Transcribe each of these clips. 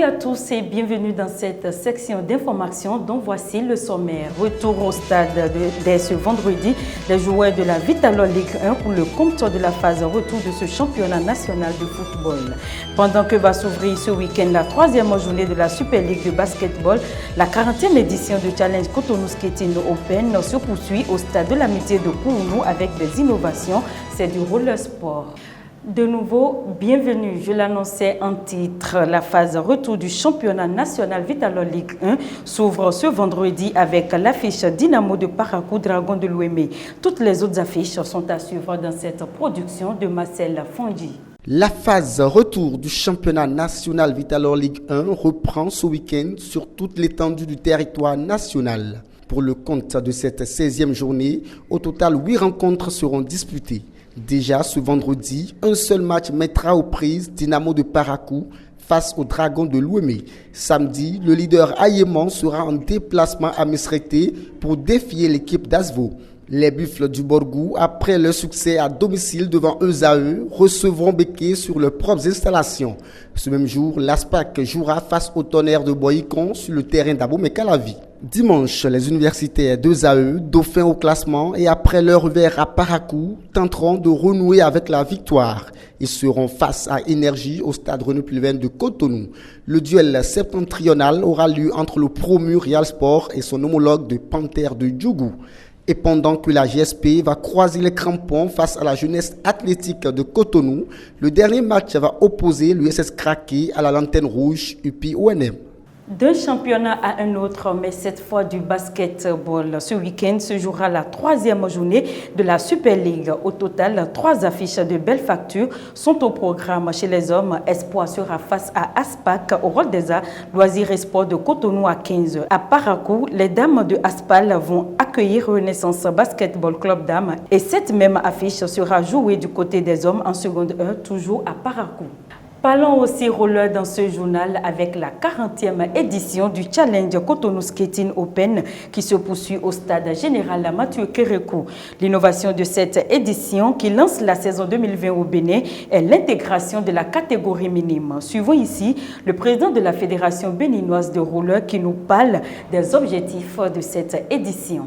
à tous et bienvenue dans cette section d'information dont voici le sommaire. Retour au stade dès ce vendredi, les joueurs de la Vital'Or Ligue 1 pour le compte de la phase retour de ce championnat national de football. Pendant que va s'ouvrir ce week-end la troisième journée de la Super League de basketball, la 40e édition de Challenge Cotonou Skating Open se poursuit au stade de l'Amitié de Kourounou avec des innovations, c'est du roller sport. De nouveau, bienvenue. Je l'annonçais en titre. La phase retour du championnat national Vital'Or Ligue 1 s'ouvre ce vendredi avec l'affiche Dynamo de Parakou Dragon de l'Ouémé. Toutes les autres affiches sont à suivre dans cette production de Marcel Fongi. La phase retour du championnat national Vital'Or Ligue 1 reprend ce week-end sur toute l'étendue du territoire national. Pour le compte de cette 16e journée, au total 8 rencontres seront disputées. Déjà ce vendredi, un seul match mettra aux prises Dynamo de Parakou face au Dragon de l'Ouémé. Samedi, le leader Ayéman sera en déplacement à Mesrété pour défier l'équipe d'Asvo. Les Buffles du Borgou, après leur succès à domicile devant ESAE, recevront Béké sur leurs propres installations. Ce même jour, l'Aspac jouera face au Tonnerre de Boycon sur le terrain d'Abomey-Calavi. Dimanche, les universitaires d'ESAE, dauphins au classement et après leur revers à Parakou, tenteront de renouer avec la victoire. Ils seront face à Énergie au stade René Pulven de Cotonou. Le duel septentrional aura lieu entre le promu Real Sport et son homologue de Panthère de Djougou. Et pendant que la GSP va croiser les crampons face à la jeunesse athlétique de Cotonou, le dernier match va opposer l'USS Craqué à la Lanterne Rouge UPI-ONM. D'un championnat à un autre, mais cette fois du basketball. Ce week-end se jouera la troisième journée de la Super League. Au total, 3 affiches de belle facture sont au programme. Chez les hommes, Espoir sera face à Aspac au rôle des arts, loisirs et sports de Cotonou à 15h. À Parakou, les dames de Aspal vont accueillir Renaissance Basketball Club Dames et cette même affiche sera jouée du côté des hommes en seconde heure, toujours à Parakou. Parlons aussi roller dans ce journal avec la 40e édition du Challenge Cotonou Skating Open qui se poursuit au stade général Mathieu Kérékou. L'innovation de cette édition qui lance la saison 2020 au Bénin est l'intégration de la catégorie minime. Suivons ici le président de la Fédération béninoise de roller qui nous parle des objectifs de cette édition.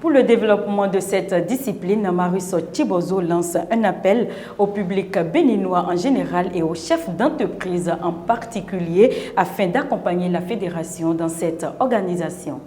Pour le développement de cette discipline, Marius Thibozo lance un appel au public béninois en général et aux chefs d'entreprise en particulier afin d'accompagner la fédération dans cette organisation.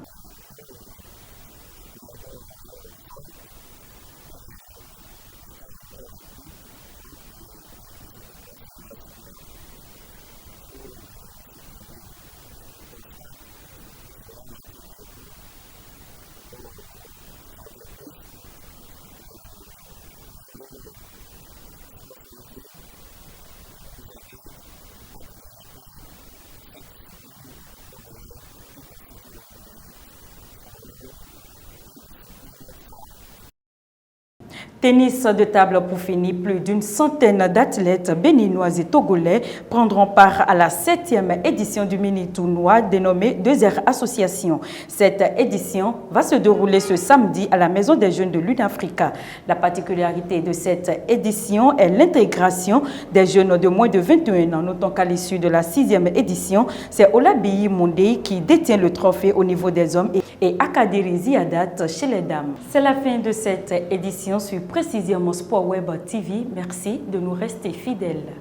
Tennis de table pour finir, plus d'une centaine d'athlètes béninois et togolais prendront part à la 7e édition du mini-tournoi dénommé 2R Association. Cette édition va se dérouler ce samedi à la Maison des Jeunes de l'UNAFRICA. La particularité de cette édition est l'intégration des jeunes de moins de 21 ans. Notons qu'à l'issue de la 6e édition, c'est Olabiyi Mondé qui détient le trophée au niveau des hommes et Akadiri Ziadat chez les dames. C'est la fin de cette édition sur précisément Sport Web TV. Merci de nous rester fidèles.